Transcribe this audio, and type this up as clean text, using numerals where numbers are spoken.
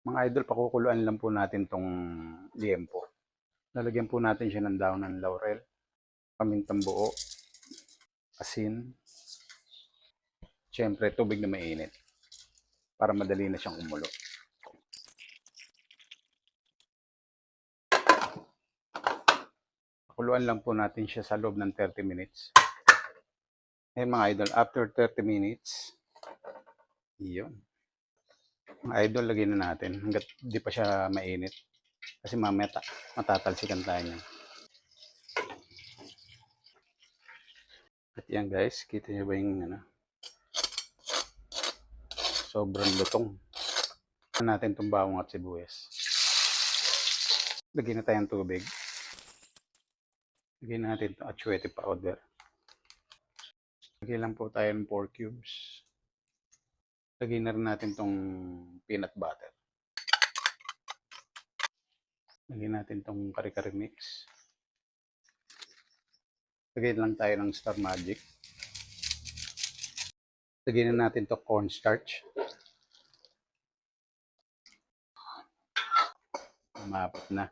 Mga idol, pakukuluan lang po natin tong liempo. Lalagyan po natin siya ng daon ng laurel, pamintang buo, asin, syempre tubig na mainit para madali na siyang kumulo. Pakuluan lang po natin siya sa loob ng 30 minutes. Eh mga idol, after 30 minutes, yun. Mga idol, lagyan na natin hanggat di pa siya mainit. Kasi mamaya matatalsikan tayo niyan. At yan guys, kita niyo ba yung sobrang lutong. Natin itong bawang at sibuyas. Lagyan na tayong tubig. Lagyan natin itong atsuete powder. Lagyan lang po tayo ng 4 cubes. Lagyan na rin natin itong peanut butter. Lagyan natin itong kare-kare mix. Lagyan lang tayo ng Star Magic. Lagyan na natin itong cornstarch. Mapat na.